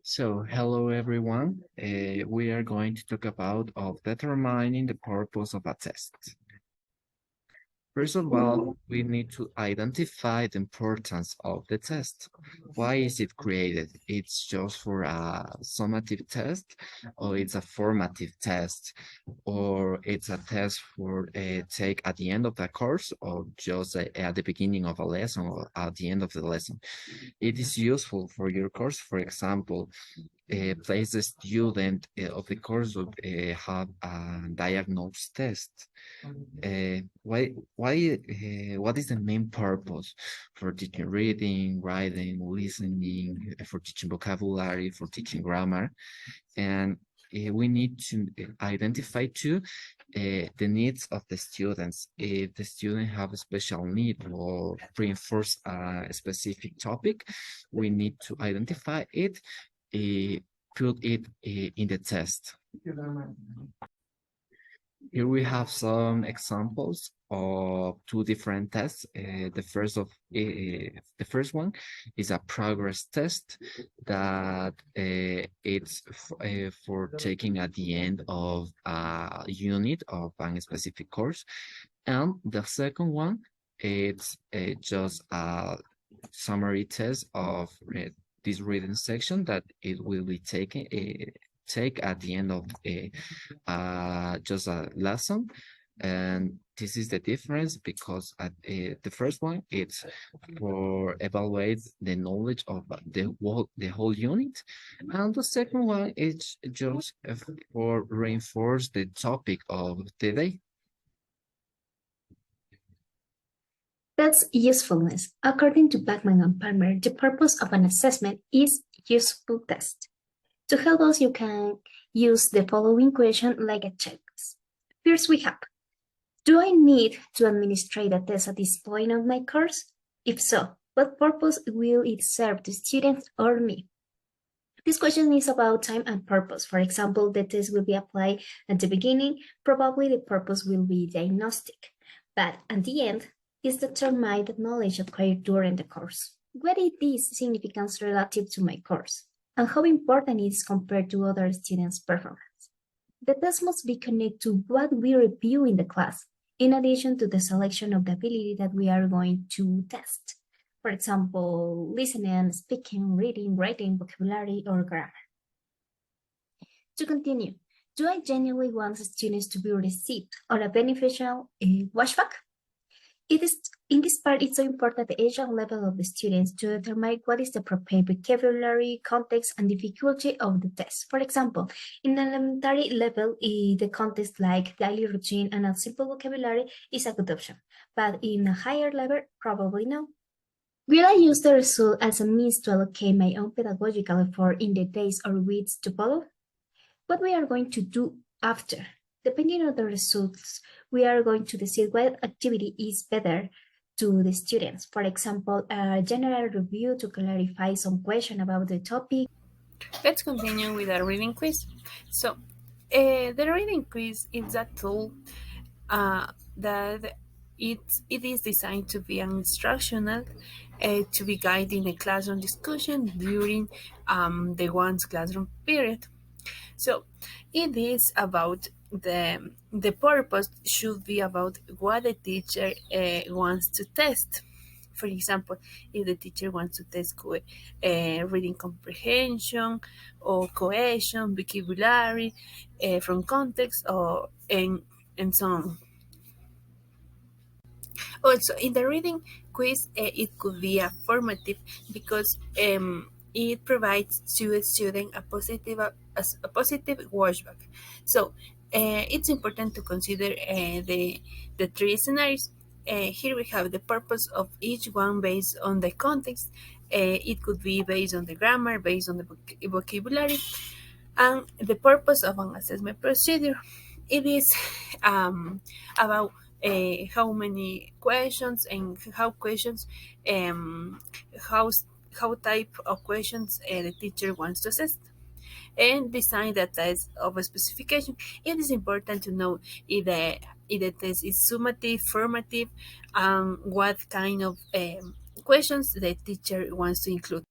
So, hello everyone. We are going to talk about of determining the purpose of a test. First of all, we need to identify the importance of the test. Why is it created? It's just for a summative test, or it's a formative test, or it's a test for a take at the end of the course, or just at the beginning of a lesson or at the end of the lesson. It is useful for your course. For example, place the student of the course would have a diagnosis test. What is the main purpose for teaching reading, writing, listening, for teaching vocabulary, for teaching grammar? And we need to identify too the needs of the students. If the student have a special need or reinforce a specific topic, we need to identify it, uh, put it in the test. Here we have some examples of two different tests. The first one is a progress test that it's for taking at the end of a unit of a specific course, and the second one it's just a summary test of this reading section that it will be taken take at the end of just a lesson. And this is the difference because at the first one it's for evaluate the knowledge of the whole unit, and the second one is just for reinforce the topic of the day. That's usefulness. According to Bachman and Palmer, the purpose of an assessment is useful test. To help us, you can use the following question like a checklist. First, we have, do I need to administrate a test at this point of my course? If so, what purpose will it serve the students or me? This question is about time and purpose. For example, the test will be applied at the beginning. Probably the purpose will be diagnostic, but at the end, is determined the knowledge acquired during the course. What is this significance relative to my course? And how important it is compared to other students' performance? The test must be connected to what we review in the class, in addition to the selection of the ability that we are going to test. For example, listening, speaking, reading, writing, vocabulary, or grammar. To continue, do I genuinely want students to be received or a beneficial watchback? It is in this part, it's so important the age and level of the students to determine what is the appropriate vocabulary, context, and difficulty of the test. For example, in the elementary level, the context like daily routine and a simple vocabulary is a good option, but in a higher level, probably no. Will I use the result as a means to allocate my own pedagogical effort in the days or weeks to follow? What we are going to do after? Depending on the results, we are going to decide what activity is better to the students. For example, a general review to clarify some question about the topic. Let's continue with our reading quiz. So, the reading quiz is a tool that it is designed to be instructional, to be guiding a classroom discussion during the one's classroom period. So, it is about the purpose should be about what the teacher wants to test. For example, if the teacher wants to test reading comprehension or cohesion, vocabulary from context, or and so on. Also, in the reading quiz, it could be a formative because it provides to a student a positive watchback. So it's important to consider the three scenarios. Here we have the purpose of each one based on the context. It could be based on the grammar, based on the vocabulary, and the purpose of an assessment procedure. It is about how many questions and how questions, how how type of questions the teacher wants to assess, and design the test of a specification. It is important to know if the test is summative, formative, what kind of questions the teacher wants to include.